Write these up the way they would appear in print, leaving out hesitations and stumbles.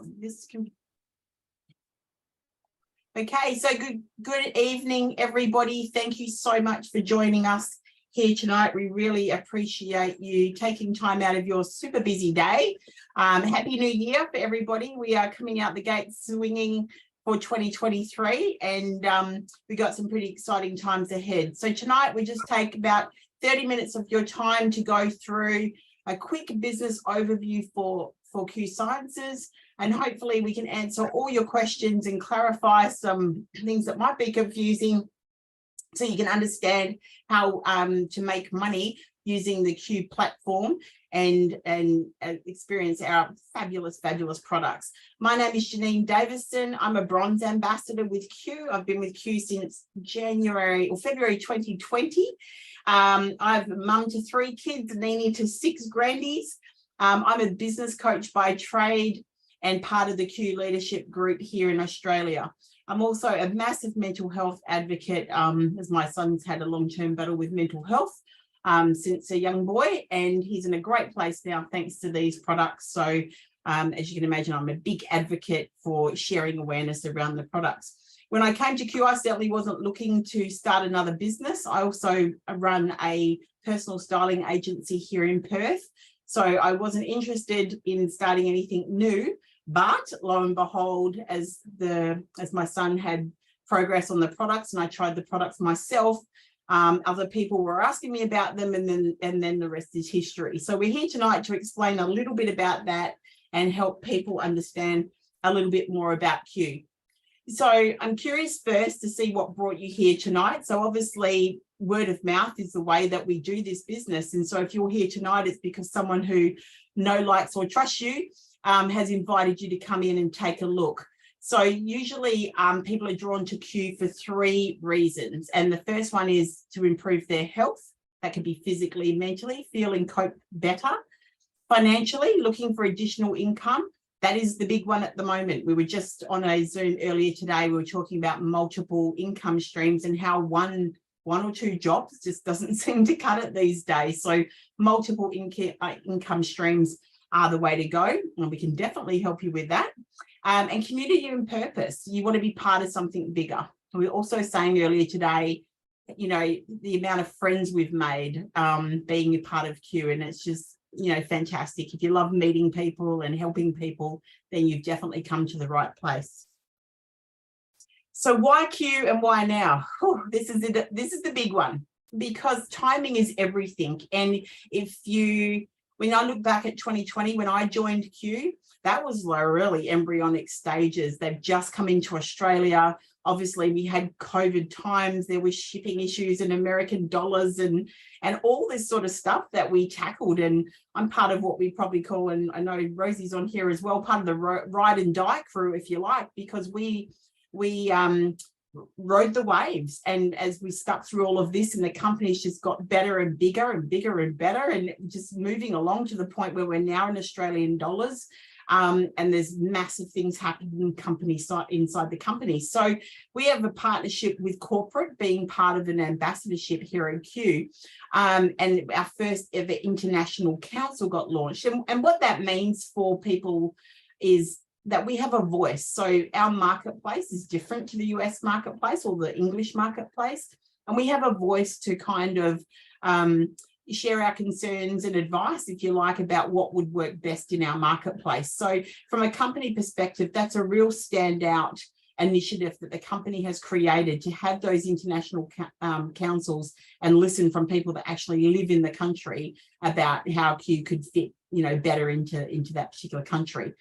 This can. Okay, so good evening, everybody. Thank you so much for joining us here tonight. We really appreciate you taking time out of your super busy day. Happy New Year for everybody. We are coming out the gate swinging for 2023, and we got some pretty exciting times ahead. So tonight we just take about 30 minutes of your time to go through a quick business overview for Q Sciences, and hopefully we can answer all your questions and clarify some things that might be confusing so you can understand how to make money using the Q platform and experience our fabulous products. My name is Janine Davison. I'm a bronze ambassador with Q. I've been with Q since February 2020. I'm a mum to 3 kids, Nini to 6 grandies. I'm a business coach by trade and part of the Q leadership group here in Australia. I'm also a massive mental health advocate, as my son's had a long-term battle with mental health since a young boy, and he's in a great place now thanks to these products. So as you can imagine, I'm a big advocate for sharing awareness around the products. When I came to Q, I certainly wasn't looking to start another business. I also run a personal styling agency here in Perth. So I wasn't interested in starting anything new, but lo and behold, as my son had progress on the products and I tried the products myself, other people were asking me about them, and then the rest is history. So we're here tonight to explain a little bit about that and help people understand a little bit more about Q. So I'm curious first to see what brought you here tonight. So obviously word of mouth is the way that we do this business. And so if you're here tonight, it's because someone who likes or trusts you has invited you to come in and take a look. So usually people are drawn to Q for 3 reasons. And the first one is to improve their health. That could be physically, mentally, feeling cope better. Financially, looking for additional income. That is the big one at the moment. We were just on a Zoom earlier today. We were talking about multiple income streams and how one or 2 jobs just doesn't seem to cut it these days. So multiple income streams are the way to go, and we can definitely help you with that. And community and purpose. You want to be part of something bigger. We were also saying earlier today, you know, the amount of friends we've made being a part of Q, and it's just, you know, fantastic. If you love meeting people and helping people, then you've definitely come to the right place. So why Q and why now? Whew, this is the big one, because timing is everything. And when I look back at 2020, when I joined Q, that was really embryonic stages. They've just come into Australia. Obviously, we had COVID times. There was shipping issues and American dollars and all this sort of stuff that we tackled. And I'm part of what we probably call, and I know Rosie's on here as well, part of the ride and die crew, if you like, because we rode the waves. And as we stuck through all of this, and the company's just got better and bigger and bigger and better, and just moving along to the point where we're now in Australian dollars. And there's massive things happening inside the company. So we have a partnership with corporate, being part of an ambassadorship here at Q. And our first ever international council got launched. And what that means for people is that we have a voice. So our marketplace is different to the US marketplace or the English marketplace. And we have a voice to kind of share our concerns and advice, if you like, about what would work best in our marketplace. So from a company perspective, that's a real standout initiative that the company has created, to have those international councils and listen from people that actually live in the country about how Q could fit, you know, better into that particular country.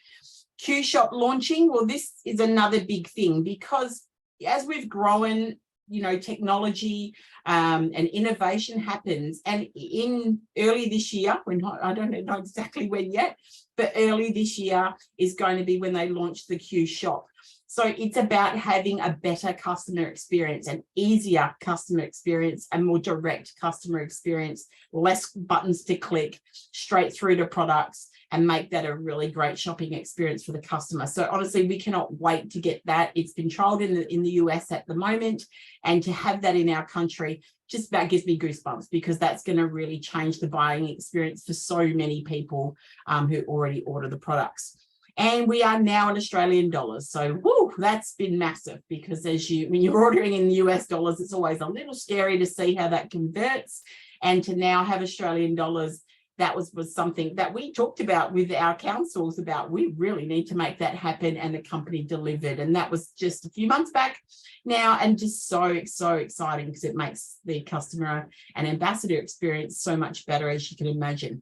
Q Shop launching, well, this is another big thing, because as we've grown, you know, technology and innovation happens. And in early this year, I don't know exactly when yet, but early this year is going to be when they launch the Q Shop. So it's about having a better customer experience, an easier customer experience, a more direct customer experience, less buttons to click, straight through to products, and make that a really great shopping experience for the customer. So honestly, we cannot wait to get that. It's been trialed in the US at the moment, and to have that in our country just about gives me goosebumps, because that's going to really change the buying experience for so many people who already order the products. And we are now in Australian dollars. So that's been massive, because when you're ordering in US dollars, it's always a little scary to see how that converts. And to now have Australian dollars, that was something that we talked about with our councils about. We really need to make that happen, and the company delivered. And that was just a few months back now, and just so exciting, because it makes the customer and ambassador experience so much better, as you can imagine.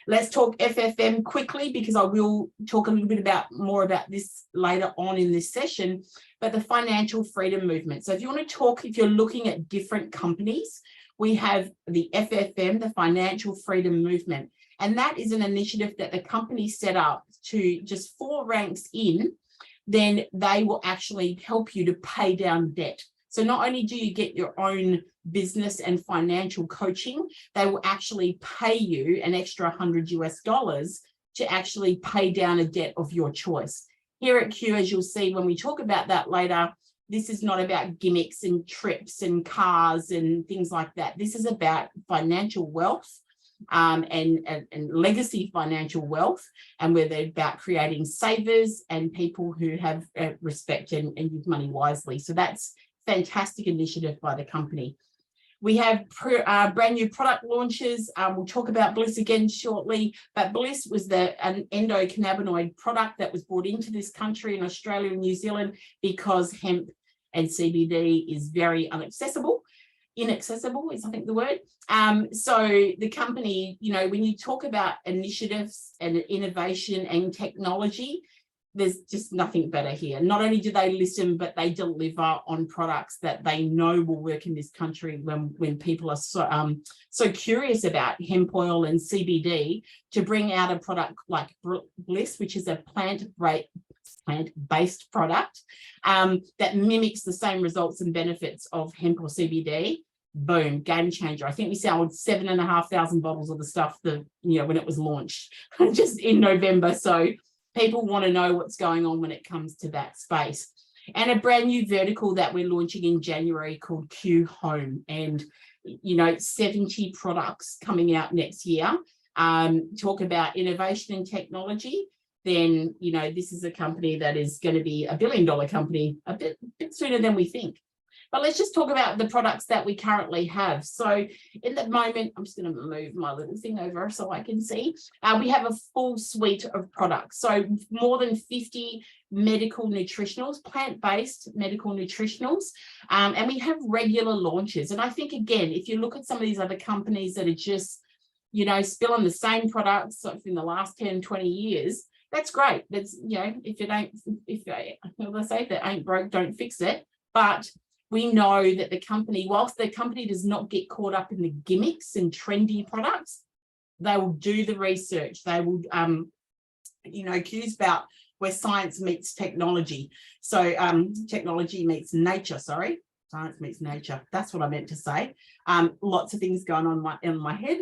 Let's talk FFM quickly, because I will talk a little bit more about this later on in this session, but the financial freedom movement. So if you want to talk, if you're looking at different companies, we have the FFM, the Financial Freedom Movement. And that is an initiative that the company set up to just 4 ranks in, then they will actually help you to pay down debt. So not only do you get your own business and financial coaching, they will actually pay you an extra $100 US to actually pay down a debt of your choice. Here at Q, as you'll see when we talk about that later, this is not about gimmicks and trips and cars and things like that. This is about financial wealth and legacy financial wealth, and where they're about creating savers and people who have respect and use money wisely. So that's a fantastic initiative by the company. We have brand new product launches. We'll talk about Bliss again shortly, but Bliss was an endocannabinoid product that was brought into this country in Australia and New Zealand because hemp and CBD is very inaccessible is I think the word. So the company, when you talk about initiatives and innovation and technology, there's just nothing better here. Not only do they listen, but they deliver on products that they know will work in this country when people are so curious about hemp oil and CBD, to bring out a product like Bliss, which is a plant-based product that mimics the same results and benefits of hemp or CBD. Boom, game changer. I think we sold 7,500 bottles of the stuff when it was launched just in November. So people want to know what's going on when it comes to that space. And a brand new vertical that we're launching in January called Q Home, and 70 products coming out next year. Talk about innovation and technology, then this is a company that is going to be a $1 billion company a bit sooner than we think. But let's just talk about the products that we currently have. So in the moment, I'm just going to move my little thing over so I can see. We have a full suite of products. So more than 50 medical nutritionals, plant-based medical nutritionals, and we have regular launches. And I think, again, if you look at some of these other companies that are just, spilling the same products in the last 10, 20 years, that's great. That's, if that ain't broke, don't fix it. But we know that the company, whilst the company does not get caught up in the gimmicks and trendy products, they will do the research. They will, Q's about where science meets technology. So technology meets nature, sorry. Science meets nature. That's what I meant to say. Lots of things going on in my head.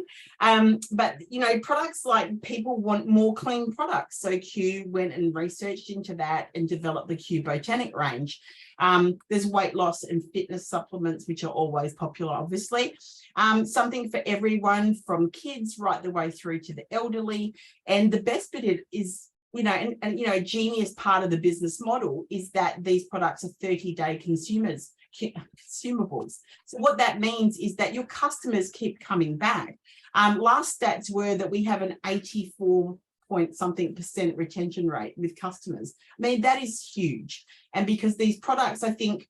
But, products like people want more clean products. So Q went and researched into that and developed the Q Botanic range. There's weight loss and fitness supplements, which are always popular, obviously. Something for everyone, from kids right the way through to the elderly. And the best bit is, a genius part of the business model is that these products are 30-day consumables. So what that means is that your customers keep coming back. Last stats were that we have an 84-point-something% retention rate with customers. I mean, that is huge. And because these products, I think,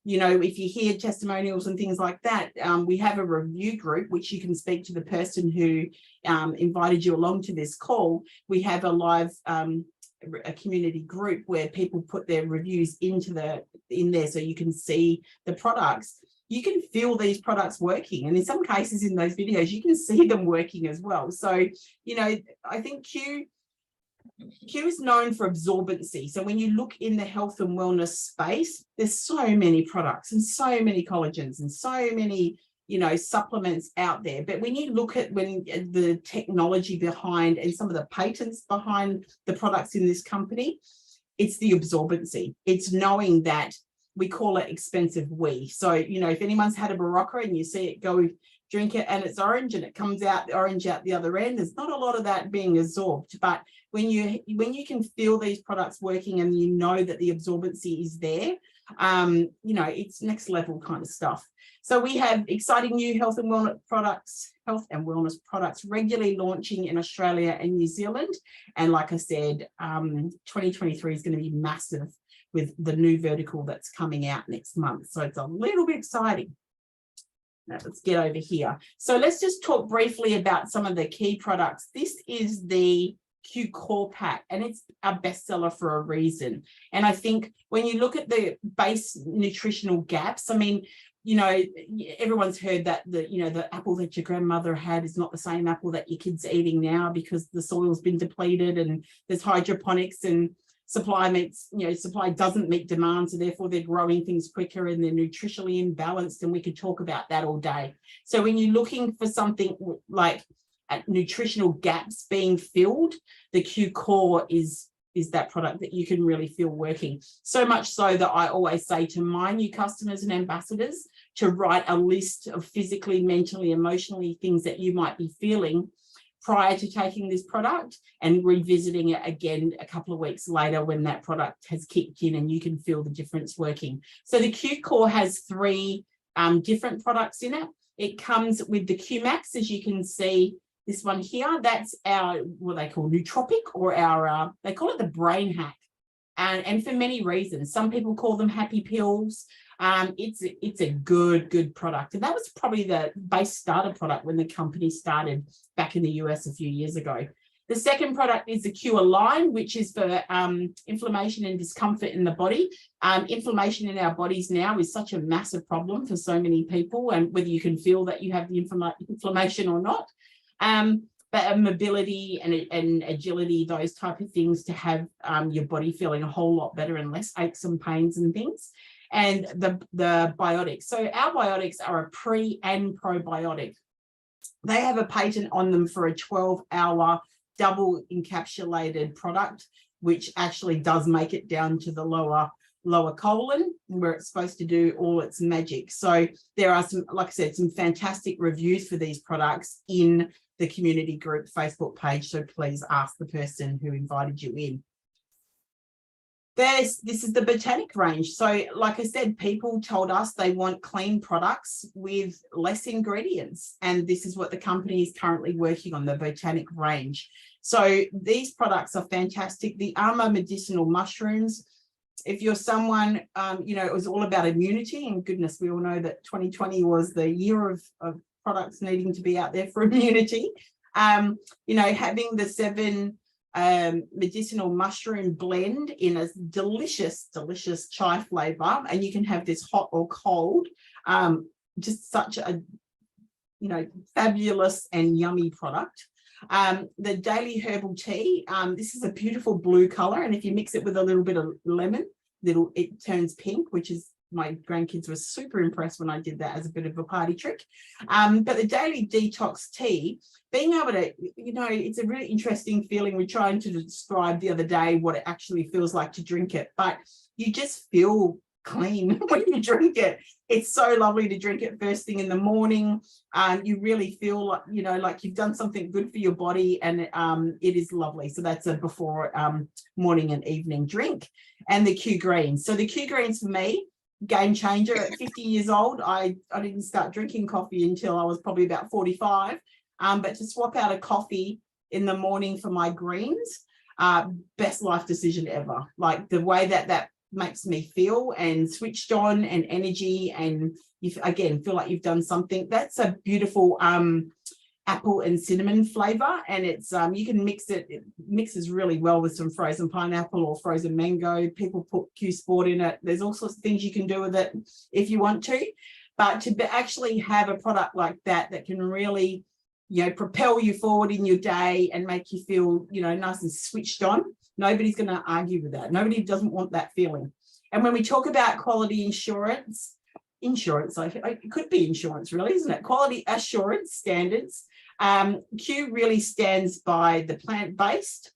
if you hear testimonials and things like that, we have a review group, which you can speak to the person who invited you along to this call. We have a live a community group where people put their reviews in there, so you can see the products. You can feel these products working, and in some cases in those videos you can see them working as well. So I think Q is known for absorbency. So when you look in the health and wellness space, there's so many products and so many collagens and so many supplements out there. But when you look at the technology behind and some of the patents behind the products in this company, it's the absorbency. It's knowing that we call it expensive we. So, if anyone's had a Barocca and you see it go drink it and it's orange and it comes out the orange out the other end. There's not a lot of that being absorbed, but when you can feel these products working and you know that the absorbency is there, you know, it's next level kind of stuff. So we have exciting new health and wellness products regularly launching in Australia and New Zealand. And like I said, 2023 is going to be massive with the new vertical that's coming out next month. So it's a little bit exciting. Now let's get over here. So let's just talk briefly about some of the key products. This is the Q Core Pack, and it's a bestseller for a reason. And I think when you look at the base nutritional gaps, I mean, you know, everyone's heard that the apple that your grandmother had is not the same apple that your kid's eating now because the soil's been depleted and there's hydroponics and supply doesn't meet demand, so therefore they're growing things quicker and they're nutritionally imbalanced, and we could talk about that all day. So when you're looking for something like nutritional gaps being filled, the Q Core is that product that you can really feel working. So much so that I always say to my new customers and ambassadors to write a list of physically, mentally, emotionally things that you might be feeling prior to taking this product and revisiting it again a couple of weeks later when that product has kicked in and you can feel the difference working. So the Q Core has 3 different products in it. It comes with the Q Max, as you can see. This one here, that's our, what they call nootropic, or our, they call it the brain hack. And for many reasons, some people call them happy pills. It's a good product. And that was probably the base starter product when the company started back in the US a few years ago. The second product is the Q Align, which is for inflammation and discomfort in the body. Inflammation in our bodies now is such a massive problem for so many people, and whether you can feel that you have the inflammation or not. But mobility and agility, those type of things, to have your body feeling a whole lot better and less aches and pains and things. And the biotics. So our biotics are a pre and probiotic. They have a patent on them for a 12-hour double encapsulated product, which actually does make it down to the lower colon, where it's supposed to do all its magic. So there are some, like I said, some fantastic reviews for these products in the community group Facebook page. So please ask the person who invited you in. This is the Botanic range. So like I said, people told us they want clean products with less ingredients. And this is what the company is currently working on, the Botanic range. So these products are fantastic. The Armour medicinal mushrooms. If you're someone, it was all about immunity, and goodness, we all know that 2020 was the year of products needing to be out there for immunity. Having the 7 medicinal mushroom blend in a delicious chai flavor, and you can have this hot or cold, just such a fabulous and yummy product. The daily herbal tea, this is a beautiful blue color, and if you mix it with a little bit of lemon, it turns pink, which is, my grandkids were super impressed when I did that as a bit of a party trick. But the daily detox tea, being able to, it's a really interesting feeling. We're trying to describe the other day what it actually feels like to drink it, but you just feel clean when you drink it. It's so lovely to drink it first thing in the morning. You really feel like you've done something good for your body, and it is lovely. So that's a before morning and evening drink. And the Q Greens. So the Q Greens for me, game changer. At 50 years old, I didn't start drinking coffee until I was probably about 45. But to swap out a coffee in the morning for my greens, best life decision ever. Like the way that makes me feel and switched on and energy, and you again feel like you've done something. That's a beautiful apple and cinnamon flavor, and it's you can mix it. It mixes really well with some frozen pineapple or frozen mango. People put Q Sport in it. There's all sorts of things you can do with it if you want to, but to actually have a product like that can really propel you forward in your day and make you feel nice and switched on. Nobody's going to argue with that. Nobody doesn't want that feeling. And when we talk about quality insurance, it could be insurance really, isn't it? Quality assurance standards. Q really stands by the plant-based.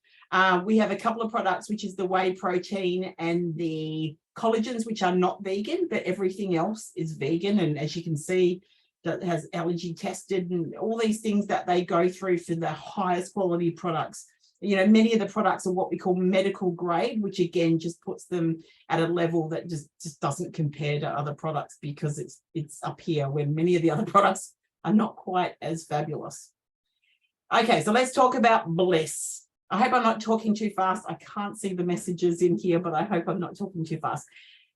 We have a couple of products, which is the whey protein and the collagens, which are not vegan, but everything else is vegan. And as you can see, that has allergy tested and all these things that they go through for the highest quality products. You know, many of the products are what we call medical grade, which again just puts them at a level that just doesn't compare to other products, because it's up here when many of the other products are not quite as fabulous. Okay, so let's talk about Bliss. I hope I'm not talking too fast. I can't see the messages in here, but I hope I'm not talking too fast.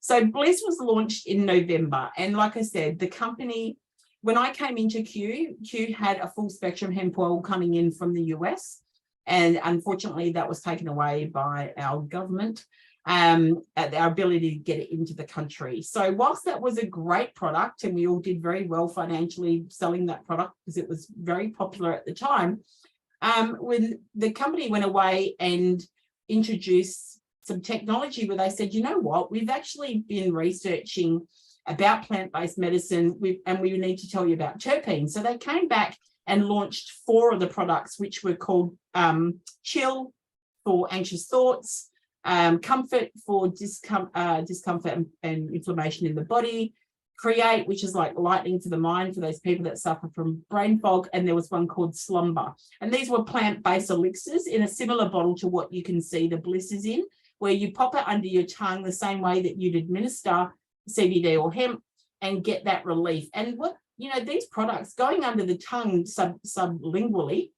So Bliss was launched in November. And like I said, the company, when I came into Q had a full spectrum hemp oil coming in from the US. And unfortunately, that was taken away by our government, our ability to get it into the country. So whilst that was a great product, and we all did very well financially selling that product because it was very popular at the time, when the company went away and introduced some technology where they said, you know what, we've actually been researching about plant-based medicine, and we need to tell you about terpenes. So they came back and launched 4 of the products, which were called Chill for anxious thoughts, Comfort for discomfort and inflammation in the body, Create, which is like lightning to the mind for those people that suffer from brain fog, and there was one called Slumber. And these were plant-based elixirs in a similar bottle to what you can see the Bliss is in, where you pop it under your tongue the same way that you'd administer CBD or hemp and get that relief. And what, you know, these products going under the tongue sublingually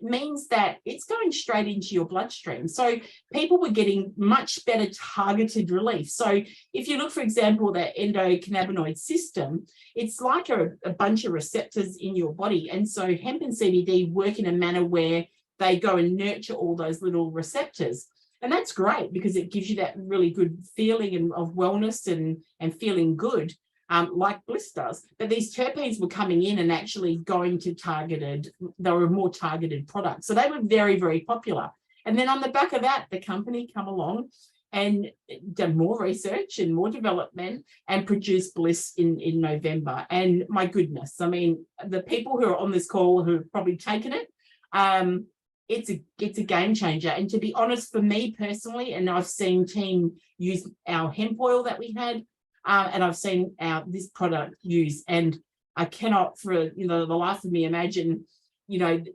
means that it's going straight into your bloodstream. So people were getting much better targeted relief. So if you look, for example, the endocannabinoid system, it's like a bunch of receptors in your body. And so hemp and CBD work in a manner where they go and nurture all those little receptors. And that's great because it gives you that really good feeling of wellness and feeling good. Like Bliss does. But these terpenes were coming in and actually going to they were more targeted products. So they were very, very popular. And then on the back of that, the company come along and done more research and more development and produced Bliss in November. And my goodness, I mean, the people who are on this call who have probably taken it, it's a game changer. And to be honest, for me personally, and I've seen team use our hemp oil that we had, and I've seen this product used, and I cannot for the life of me imagine,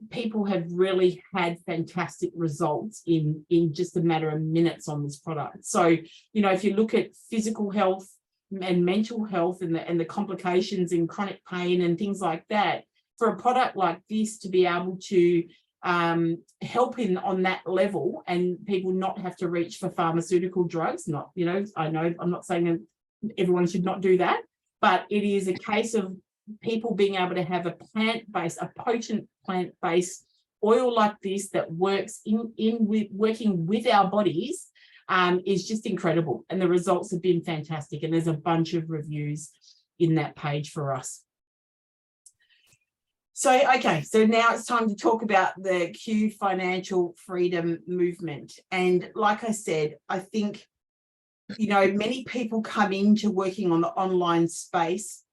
people have really had fantastic results in just a matter of minutes on this product. So, if you look at physical health and mental health and the complications in chronic pain and things like that, for a product like this to be able to help on that level and people not have to reach for pharmaceutical drugs, I know I'm not saying that everyone should not do that, but it is a case of people being able to have a potent plant-based oil like this that works working with our bodies is just incredible. And the results have been fantastic. And there's a bunch of reviews in that page for us. So, okay, so now it's time to talk about the Q Financial Freedom Movement. And like I said, I think many people come into working on the online space,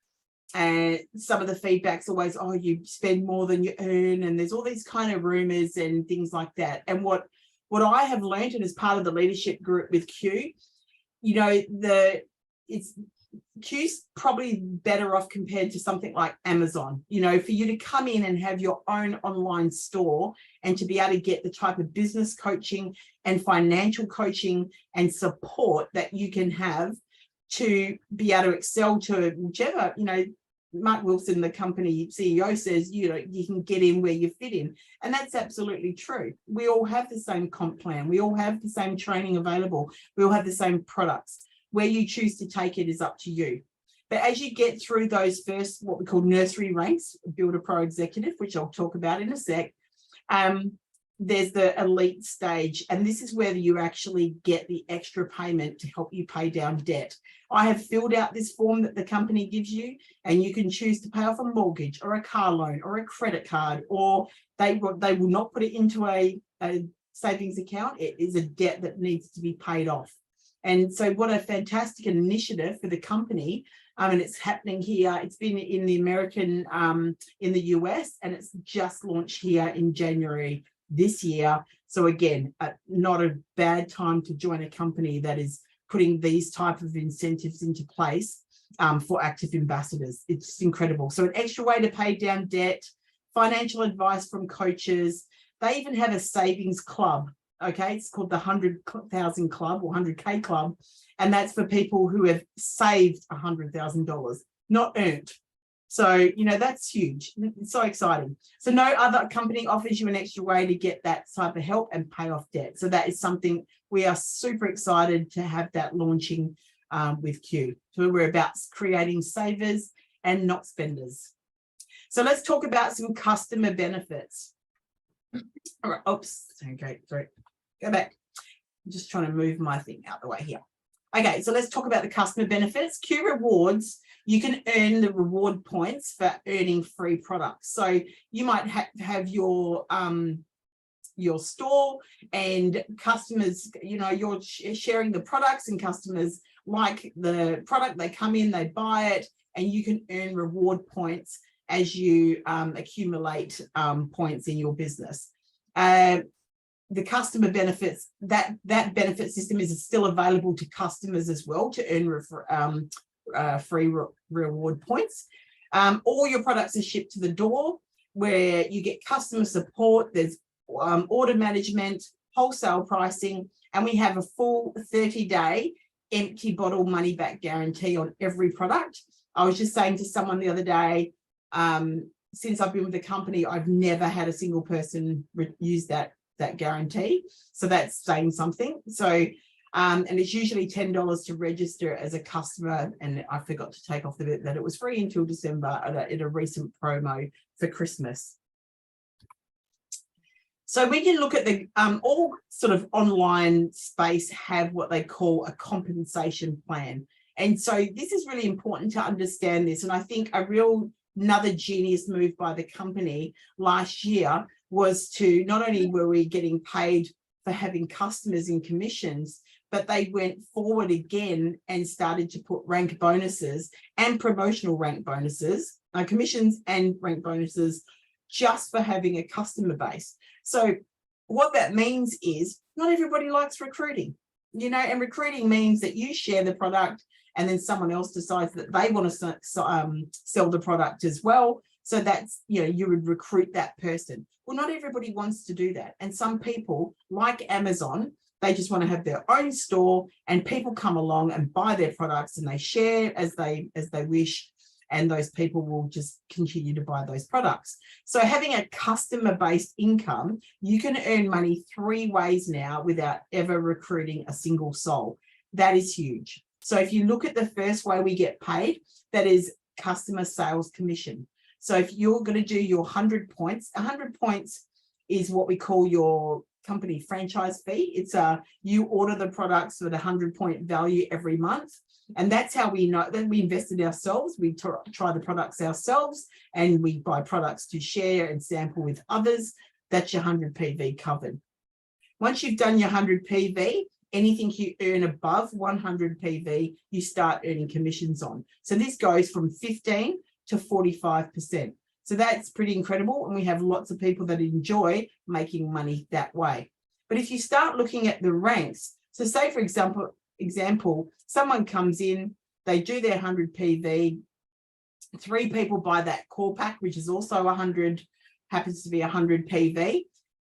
and some of the feedback's always, oh, you spend more than you earn, and there's all these kind of rumors and things like that. And what I have learned, and as part of the leadership group with Q, Q's probably better off compared to something like Amazon, for you to come in and have your own online store and to be able to get the type of business coaching and financial coaching and support that you can have to be able to excel to whichever, Mark Wilson, the company CEO, says, you can get in where you fit in. And that's absolutely true. We all have the same comp plan. We all have the same training available. We all have the same products. Where you choose to take it is up to you. But as you get through those first, what we call nursery ranks, Builder Pro Executive, which I'll talk about in a sec, there's the elite stage. And this is where you actually get the extra payment to help you pay down debt. I have filled out this form that the company gives you, and you can choose to pay off a mortgage or a car loan or a credit card, or they will not put it into a savings account. It is a debt that needs to be paid off. And so what a fantastic initiative for the company. And it's happening here. It's been in the American, in the US, and it's just launched here in January this year. So again, not a bad time to join a company that is putting these type of incentives into place for active ambassadors. It's incredible. So an extra way to pay down debt, financial advice from coaches. They even have a savings club. Okay, it's called the 100,000 Club or 100K Club. And that's for people who have saved $100,000, not earned. So, that's huge. It's so exciting. So no other company offers you an extra way to get that type of help and pay off debt. So that is something we are super excited to have that launching with Q. So we're about creating savers and not spenders. So let's talk about some customer benefits. All right. Oops. Okay. Sorry. Go back. I'm just trying to move my thing out the way here. Okay. So let's talk about the customer benefits. Q Rewards. You can earn the reward points for earning free products. So you might have your store and customers, you're sharing the products and customers like the product, they come in, they buy it, and you can earn reward points as you accumulate points in your business. The customer benefits, that benefit system is still available to customers as well to earn free reward points. All your products are shipped to the door where you get customer support. There's order management, wholesale pricing, and we have a full 30-day empty bottle money back guarantee on every product. I was just saying to someone the other day, since I've been with the company, I've never had a single person use that guarantee. So that's saying something. So and it's usually $10 to register as a customer. And I forgot to take off the bit that it was free until December at a recent promo for Christmas. So we can look at the all sort of online space have what they call a compensation plan. And so this is really important to understand this. And I think another genius move by the company last year was to not only were we getting paid for having customers in commissions, but they went forward again and started to put rank bonuses and promotional rank bonuses, commissions and rank bonuses just for having a customer base. So what that means is not everybody likes recruiting, and recruiting means that you share the product and then someone else decides that they want to sell the product as well. So that's, you would recruit that person. Well, not everybody wants to do that. And some people, like Amazon, they just want to have their own store and people come along and buy their products and they share as they wish. And those people will just continue to buy those products. So having a customer-based income, you can earn money 3 ways now without ever recruiting a single soul. That is huge. So if you look at the first way we get paid, that is customer sales commission. So if you're going to do your 100 points, 100 points is what we call your company franchise fee. It's you order the products with a 100-point value every month. And that's how we know that we invest in ourselves. We try the products ourselves and we buy products to share and sample with others. That's your 100 PV covered. Once you've done your 100 PV, anything you earn above 100 PV, you start earning commissions on. So this goes from 15 to 45%. So that's pretty incredible. And we have lots of people that enjoy making money that way. But if you start looking at the ranks, so say, for example, someone comes in, they do their 100 PV, 3 people buy that core pack, which is also 100, happens to be 100 PV.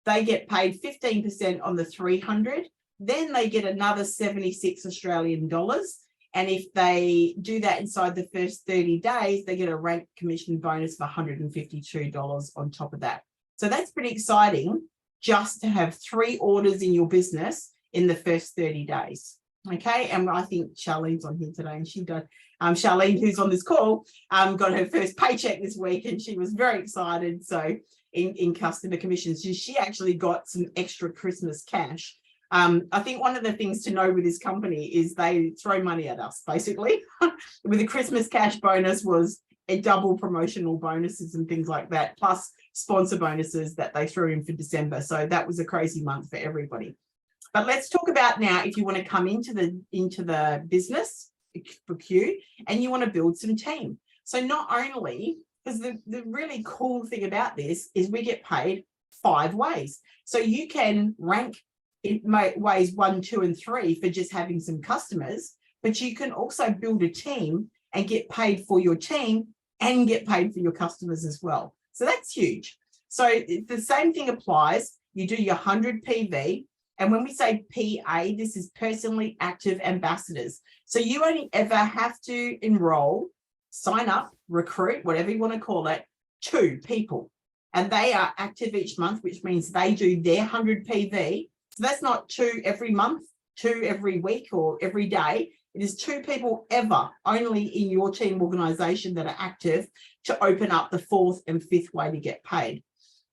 They get paid 15% on the 300. Then they get another 76 Australian dollars. And if they do that inside the first 30 days, they get a rank commission bonus of $152 on top of that. So that's pretty exciting just to have 3 orders in your business in the first 30 days. Okay, and I think Charlene's on here today, and she does. Charlene, who's on this call, got her first paycheck this week, and she was very excited. So in customer commissions, she actually got some extra Christmas cash. I think one of the things to know with this company is they throw money at us, basically. With the Christmas cash bonus was a double promotional bonuses and things like that, plus sponsor bonuses that they threw in for December. So that was a crazy month for everybody. But let's talk about now if you want to come into the business for Q and you want to build some team. So not only, because the really cool thing about this is we get paid 5 ways. So you can rank in ways 1, 2, and 3 for just having some customers, but you can also build a team and get paid for your team and get paid for your customers as well. So that's huge. So the same thing applies. You do your 100 PV. And when we say PA, this is personally active ambassadors. So you only ever have to enroll, sign up, recruit, whatever you want to call it, 2 people. And they are active each month, which means they do their 100 PV. So that's not 2 every month, 2 every week or every day. It is 2 people ever only in your team organization that are active to open up the 4th and 5th way to get paid.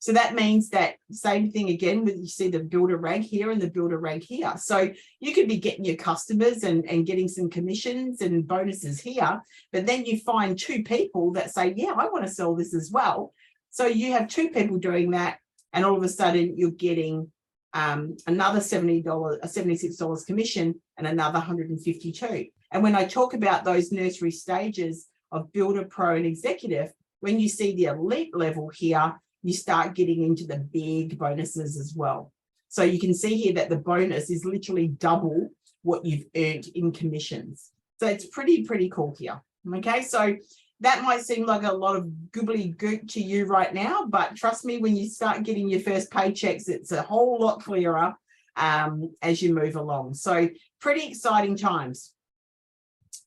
So that means that same thing again, with you see the builder rank here and the builder rank here. So you could be getting your customers and getting some commissions and bonuses here, but then you find 2 people that say, yeah, I want to sell this as well. So you have 2 people doing that, and all of a sudden you're getting another $76 commission and another 152. And when I talk about those nursery stages of builder, pro, and executive, when you see the elite level here, you start getting into the big bonuses as well. So you can see here that the bonus is literally double what you've earned in commissions. So it's pretty cool here. Okay, so that might seem like a lot of gobbledygook to you right now, but trust me, when you start getting your first paychecks, it's a whole lot clearer as you move along. So pretty exciting times.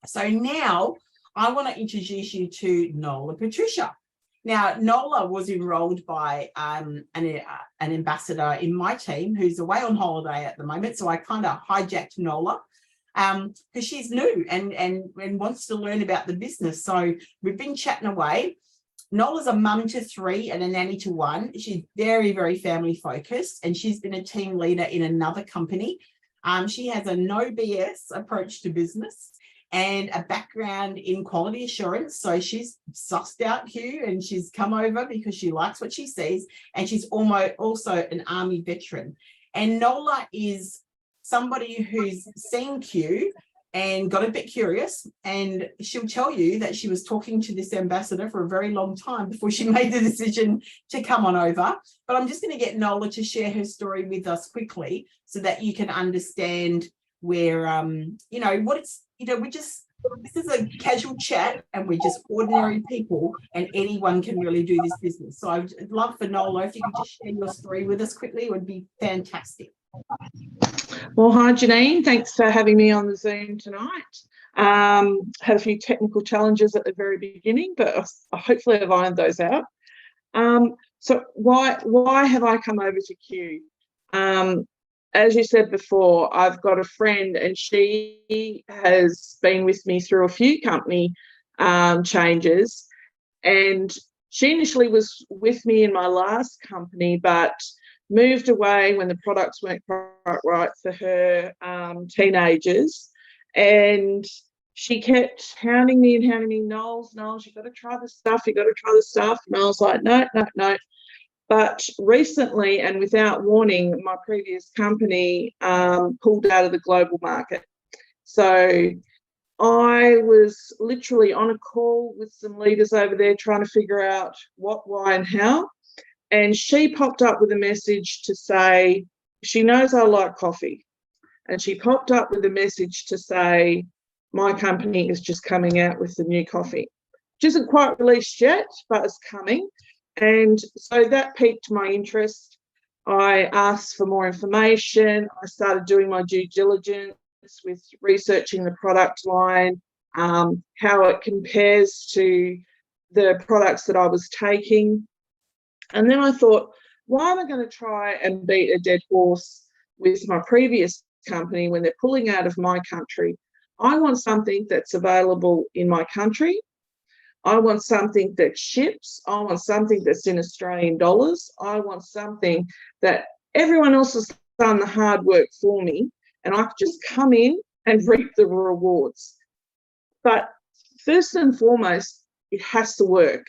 So now I want to introduce you to Nola Patricia. Now, Nola was enrolled by an ambassador in my team who's away on holiday at the moment. So I kind of hijacked Nola because she's new and wants to learn about the business. So we've been chatting away. Nola's a mum to 3 and a nanny to 1. She's very family focused, and she's been a team leader in another company. She has a no BS approach to business and a background in quality assurance. So she's sussed out Hugh and she's come over because she likes what she sees, and she's also an Army veteran. And Nola is somebody who's seen Q and got a bit curious, and she'll tell you that she was talking to this ambassador for a very long time before she made the decision to come on over. But I'm just going to get Nola to share her story with us quickly so that you can understand where, what it's, this is a casual chat and we're just ordinary people and anyone can really do this business. So I'd love for Nola, if you could just share your story with us quickly, it would be fantastic. Well, hi, Janine. Thanks for having me on the Zoom tonight. Had a few technical challenges at the very beginning, but hopefully I've ironed those out. So why have I come over to Q? As you said before, I've got a friend and she has been with me through a few company changes, and she initially was with me in my last company, but moved away when the products weren't quite right for her teenagers. And she kept hounding me, Knowles, you've got to try this stuff, And I was like, no. But recently, and without warning, my previous company pulled out of the global market. So I was literally on a call with some leaders over there trying to figure out what, why, and how. And she popped up with a message to say, she knows I like coffee. And she popped up with a message to say, my company is just coming out with the new coffee, which isn't quite released yet, but it's coming. And so that piqued my interest. I asked for more information. I started doing my due diligence with researching the product line, how it compares to the products that I was taking. And then I thought, why am I going to try and beat a dead horse with my previous company when they're pulling out of my country? I want something that's available in my country. I want something that ships. I want something that's in Australian dollars. I want something that everyone else has done the hard work for me, and I could just come in and reap the rewards. But first and foremost, it has to work.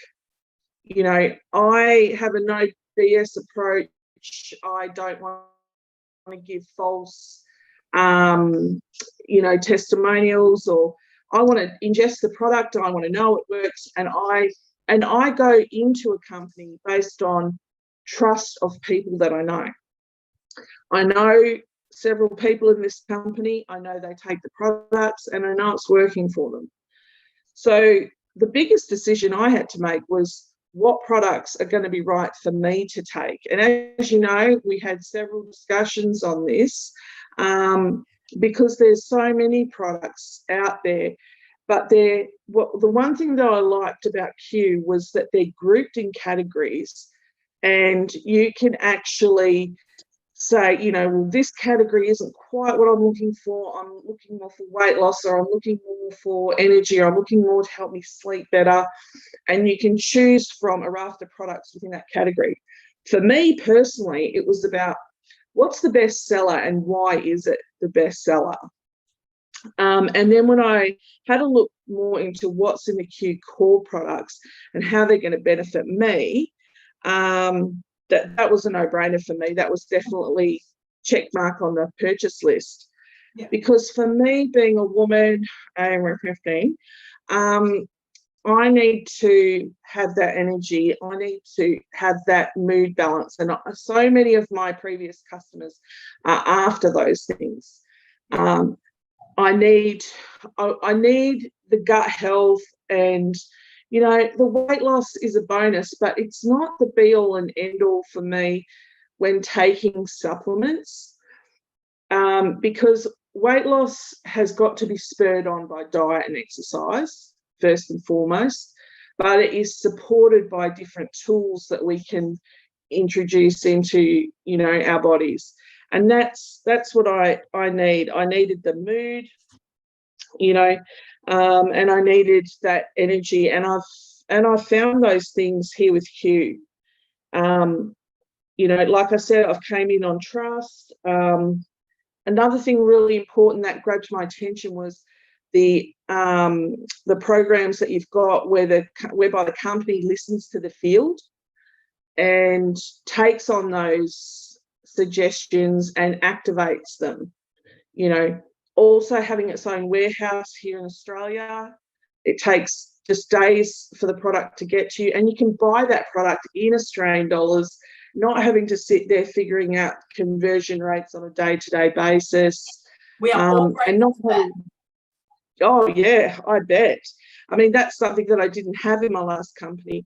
I have a no BS approach. I don't want to give false, testimonials, or I want to ingest the product. I want to know it works, and I go into a company based on trust of people that I know. I know several people in this company. I know they take the products, and I know it's working for them. So the biggest decision I had to make was what products are going to be right for me to take. And as you know, we had several discussions on this because there's so many products out there. But the one thing that I liked about Q was that they're grouped in categories, and you can actually say, you know, well, this category isn't quite what I'm looking for. I'm looking more for weight loss, or I'm looking more for energy, or I'm looking more to help me sleep better. And you can choose from a raft of products within that category. For me personally, it was about what's the best seller and why is it the best seller. And then when I had a look more into what's in the Q core products and how they're going to benefit me, that was a no-brainer for me. That was definitely check mark on the purchase list. Yeah. Because for me, being a woman, and we're 15, I need to have that energy. I need to have that mood balance. And so many of my previous customers are after those things. I need the gut health, and, you know, the weight loss is a bonus, but it's not the be all and end all for me when taking supplements, because weight loss has got to be spurred on by diet and exercise first and foremost, but it is supported by different tools that we can introduce into, you know, our bodies. And that's what I need. I needed the mood, you know, and I needed that energy. And I've found those things here with Q. You know, like I said, I've came in on trust. Another thing really important that grabbed my attention was the programs that you've got whereby the company listens to the field and takes on those suggestions and activates them. You know, also having its own warehouse here in Australia, it takes just days for the product to get to you, and you can buy that product in Australian dollars, not having to sit there figuring out conversion rates on a day-to-day basis. We are all and not having, oh yeah, I bet. I mean, that's something that I didn't have in my last company.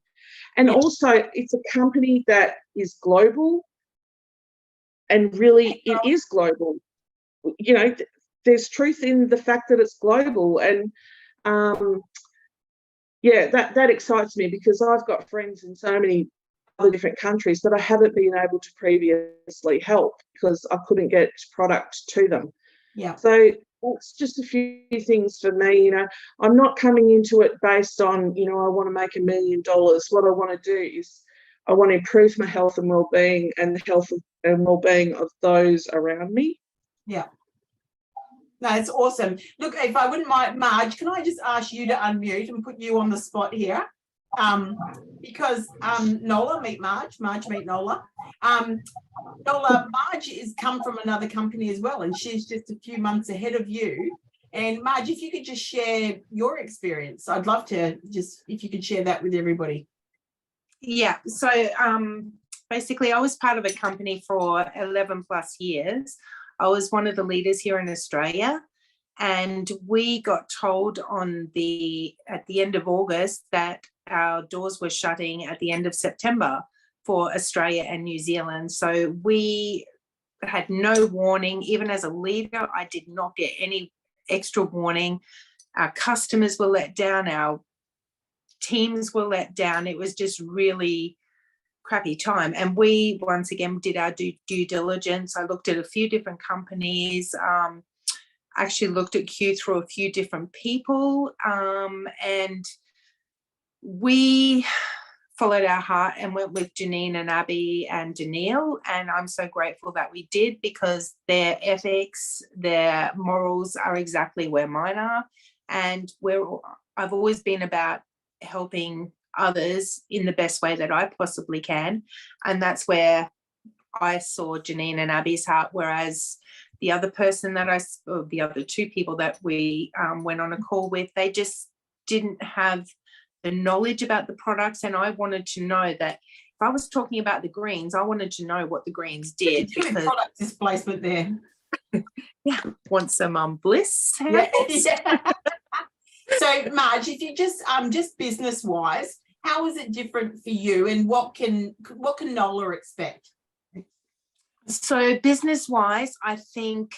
And also, it's a company that is global. And really, it is global. You know, there's truth in the fact that it's global. And, yeah, that excites me, because I've got friends in so many other different countries that I haven't been able to previously help because I couldn't get product to them. Yeah. So it's just a few things for me. You know, I'm not coming into it based on, you know, I want to make $1 million. What I want to do is I want to improve my health and well-being and the health and well-being of those around me. Yeah. No, it's awesome. Look, if I wouldn't mind, Marge, can I just ask you to unmute and put you on the spot here? Because Nola, meet Marge, meet Nola. Nola, Marge has come from another company as well, and she's just a few months ahead of you. And Marge, if you could just share your experience, I'd love to just, if you could share that with everybody. Yeah, so basically I was part of a company for 11 plus years. I was one of the leaders here in Australia, and we got told at the end of August that our doors were shutting at the end of September for Australia and New Zealand. So we had no warning. Even as a leader, I did not get any extra warning. Our customers were let down, our teams were let down. It was just really crappy time. And we once again did our due diligence. I looked at a few different companies, actually looked at Q through a few different people, and we followed our heart and went with Janine and Abby and Danielle. And I'm so grateful that we did, because their ethics, their morals are exactly where mine are. And I've always been about helping others in the best way that I possibly can. And that's where I saw Janine and Abby's heart, whereas the other person the other two people that we went on a call with, they just didn't have the knowledge about the products. And I wanted to know that if I was talking about the greens, I wanted to know what the greens did. Because product displacement there. Yeah, want some bliss. Yeah. So So Marge, if you just business wise, how is it different for you, and what can Nola expect? So business wise, I think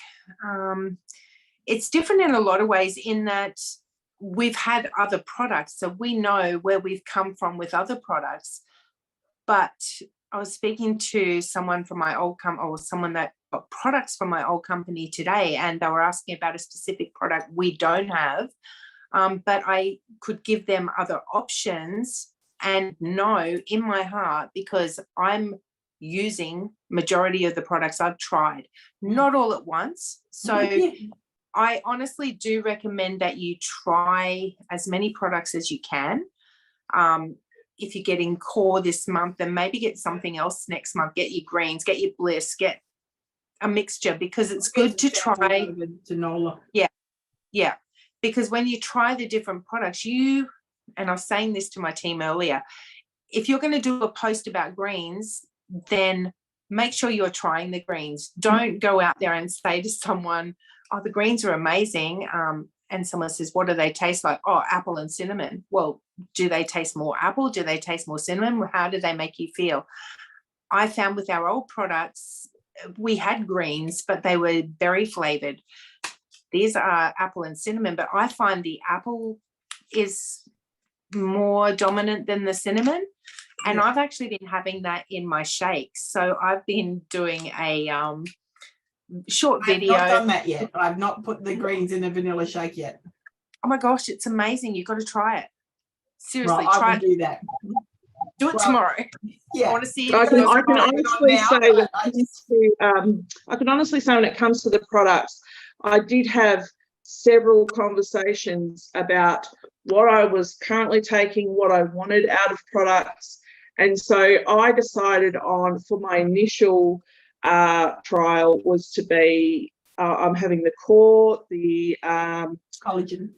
it's different in a lot of ways, in that we've had other products, so we know where we've come from with other products. But I was speaking to someone from my old company, or someone that got products from my old company today, and they were asking about a specific product we don't have, but I could give them other options and know in my heart, because I'm using majority of the products I've tried, not all at once. So I honestly do recommend that you try as many products as you can. If you're getting core this month, then maybe get something else next month. Get your greens, get your bliss, get a mixture, because it's good to try. To Nola. Yeah, because when you try the different products, and I was saying this to my team earlier, if you're going to do a post about greens, then make sure you're trying the greens. Don't go out there and say to someone, oh, the greens are amazing. And someone says, what do they taste like? Oh, apple and cinnamon. Well, do they taste more apple? Do they taste more cinnamon? How do they make you feel? I found with our old products, we had greens, but they were berry flavored. These are apple and cinnamon, but I find the apple is more dominant than the cinnamon. And I've actually been having that in my shakes. So I've been doing a short video. I've not done that yet. I've not put the greens in a vanilla shake yet. Oh my gosh, it's amazing. You've got to try it. Seriously, Right, try I will do that. Do it tomorrow. Yeah. I want to see. I can honestly say when it comes to the products, I did have several conversations about what I was currently taking, what I wanted out of products. And so I decided on, for my initial trial, was to be, I'm having the core, the Collagen.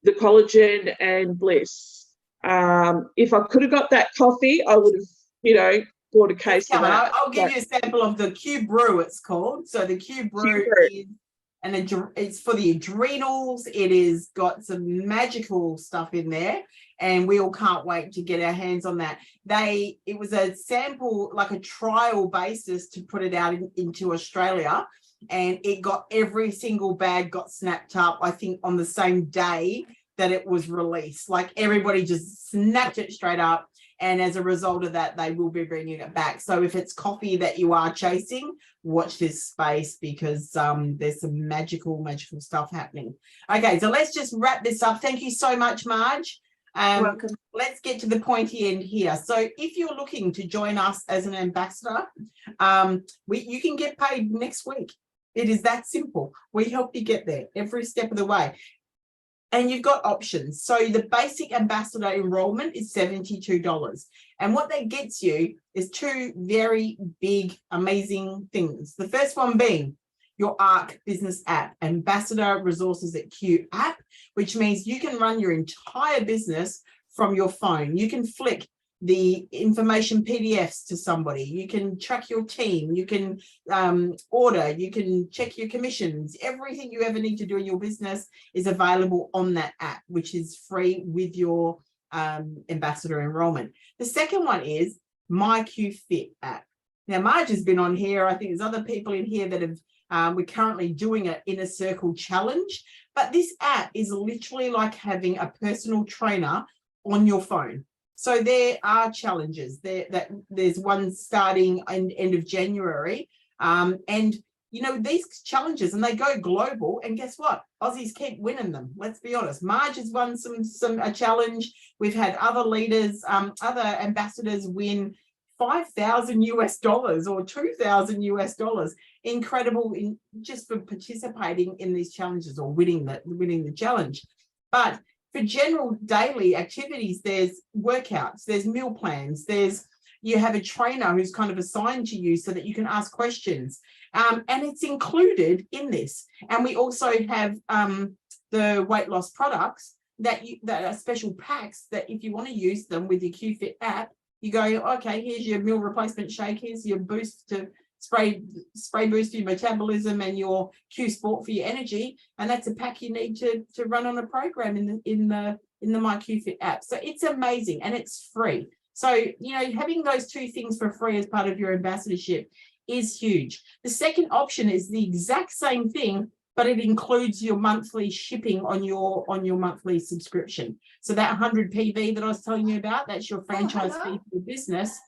The collagen and bliss. If I could have got that coffee, I would have, bought a case of that. I'll give you a sample of the Q Brew, it's called. So the Q Brew is, and it's for the adrenals. It is got some magical stuff in there, and we all can't wait to get our hands on that. It was a sample, like a trial basis, to put it out into Australia, and it got, every single bag got snapped up, I think, on the same day that it was released. Like, everybody just snapped it straight up. And as a result of that, they will be bringing it back. So if it's coffee that you are chasing, watch this space, because there's some magical stuff happening. Okay, so let's just wrap this up. Thank you so much, Marge. Welcome. Let's get to the pointy end here. So if you're looking to join us as an ambassador, you can get paid next week. It is that simple. We help you get there every step of the way. And you've got options. So the basic ambassador enrollment is $72. And what that gets you is two very big, amazing things. The first one being your ARC business app, Ambassador Resources at Q app, which means you can run your entire business from your phone. You can flick the information PDFs to somebody. You can track your team. You can order. You can check your commissions. Everything you ever need to do in your business is available on that app, which is free with your ambassador enrollment. The second one is My Q Fit app. Now, Marge has been on here. I think there's other people in here that have, we're currently doing an inner circle challenge, but this app is literally like having a personal trainer on your phone. So there are challenges there. There's one starting in end of January, and these challenges, and they go global. And guess what? Aussies keep winning them. Let's be honest. Marge has won a challenge. We've had other leaders, other ambassadors win $5,000 or $2,000. Incredible, just for participating in these challenges or winning the challenge. But for general daily activities, there's workouts, there's meal plans, you have a trainer who's kind of assigned to you so that you can ask questions. And it's included in this. And we also have the weight loss products that are special packs that if you want to use them with your QFit app, you go, okay, here's your meal replacement shake, here's your boost to spray boost for your metabolism and your Q Sport for your energy, and that's a pack you need to run on a program in the MyQFit app. So it's amazing and it's free. So, you know, having those two things for free as part of your ambassadorship is huge. The second option is the exact same thing, but it includes your monthly shipping on your monthly subscription. So that 100 PV that I was telling you about, that's your franchise fee for your business.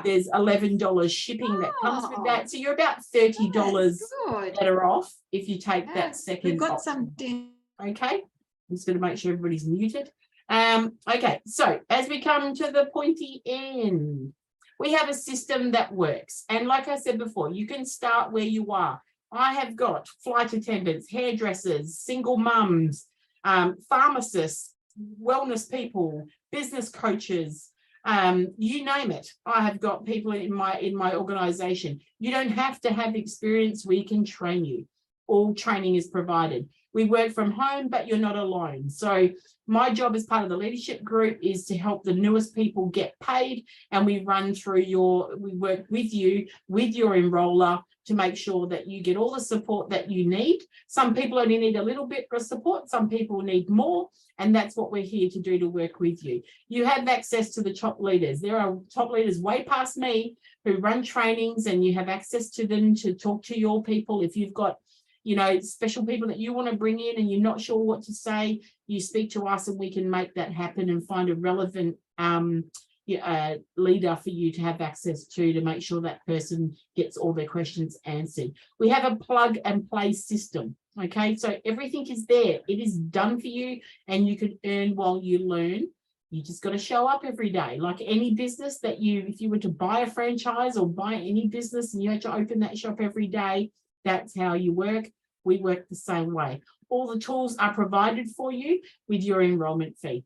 There's $11 shipping that comes with that. So you're about $30 better off if you take that second We've got option. some. Okay, I'm just going to make sure everybody's muted. Okay, so as we come to the pointy end, we have a system that works. And like I said before, you can start where you are. I have got flight attendants, hairdressers, single mums, pharmacists, wellness people, business coaches, you name it. I have got people in my organization. You don't have to have experience. We can train you. All training is provided. We work from home, but you're not alone. So my job as part of the leadership group is to help the newest people get paid, and we work with you, with your enroller, to make sure that you get all the support that you need. Some people only need a little bit of support, some people need more, and that's what we're here to do, to work with you. You have access to the top leaders. There are top leaders way past me who run trainings, and you have access to them to talk to your people. If you've got, you know, special people that you want to bring in and you're not sure what to say, you speak to us and we can make that happen and find a relevant leader for you to have access to make sure that person gets all their questions answered. We have a plug and play system. Okay, so everything is there. It is done for you, and you can earn while you learn. You just got to show up every day. Like any business that if you were to buy a franchise or buy any business and you had to open that shop every day, that's how you work. We work the same way. All the tools are provided for you with your enrollment fee.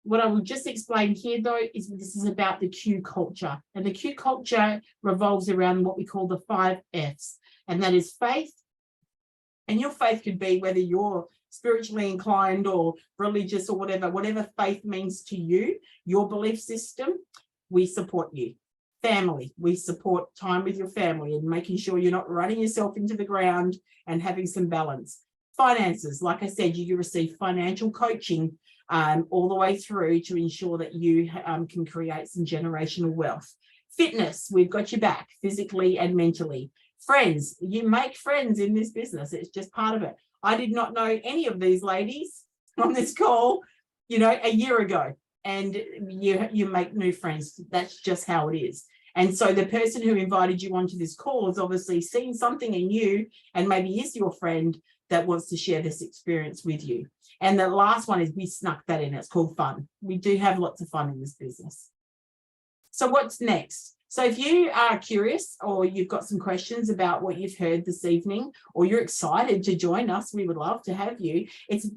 What I will just explain here, though, is this is about the Q culture. And the Q culture revolves around what we call the 5 Fs. And that is faith. And your faith could be whether you're spiritually inclined or religious or whatever faith means to you, your belief system, we support you. Family, we support time with your family and making sure you're not running yourself into the ground and having some balance. Finances, like I said, you receive financial coaching all the way through to ensure that you can create some generational wealth. Fitness, we've got your back physically and mentally. Friends, you make friends in this business. It's just part of it. I did not know any of these ladies on this call, you know, a year ago. And you make new friends. That's just how it is. And so the person who invited you onto this call has obviously seen something in you and maybe is your friend that wants to share this experience with you. And the last one is we snuck that in. It's called fun. We do have lots of fun in this business. So what's next? So if you are curious or you've got some questions about what you've heard this evening, or you're excited to join us, we would love to have you.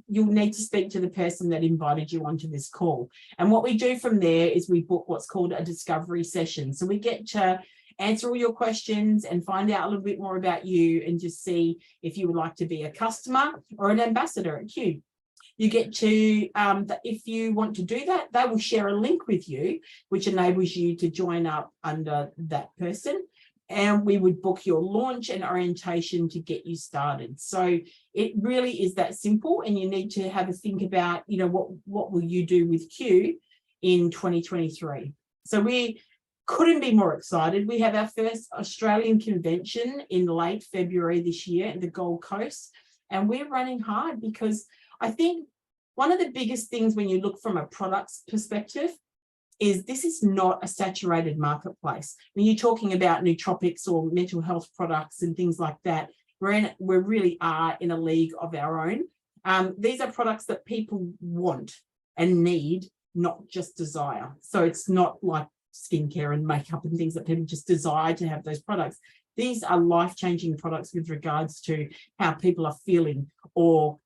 You'll need to speak to the person that invited you onto this call. And what we do from there is we book what's called a discovery session. So we get to answer all your questions and find out a little bit more about you and just see if you would like to be a customer or an ambassador at Q. You get to, if you want to do that, they will share a link with you, which enables you to join up under that person. And we would book your launch and orientation to get you started. So it really is that simple. And you need to have a think about, you know, what will you do with Q in 2023? So we couldn't be more excited. We have our first Australian convention in late February this year at the Gold Coast. And we're running hard because I think one of the biggest things when you look from a product's perspective is this is not a saturated marketplace. When you're talking about nootropics or mental health products and things like that, we really are in a league of our own. These are products that people want and need, not just desire. So it's not like skincare and makeup and things that people just desire to have those products. These are life-changing products with regards to how people are feeling, or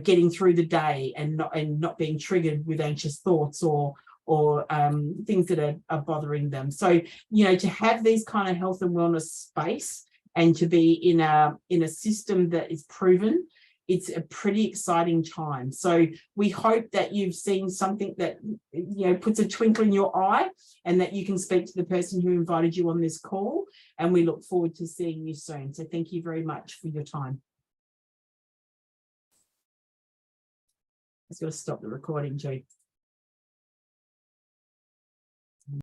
getting through the day and not being triggered with anxious thoughts or things that are bothering them. So, to have these kind of health and wellness space and to be in a system that is proven it's a pretty exciting time. So we hope that you've seen something that, you know, puts a twinkle in your eye, and that you can speak to the person who invited you on this call. And we look forward to seeing you soon. So thank you very much for your time. I've got to stop the recording, Jay.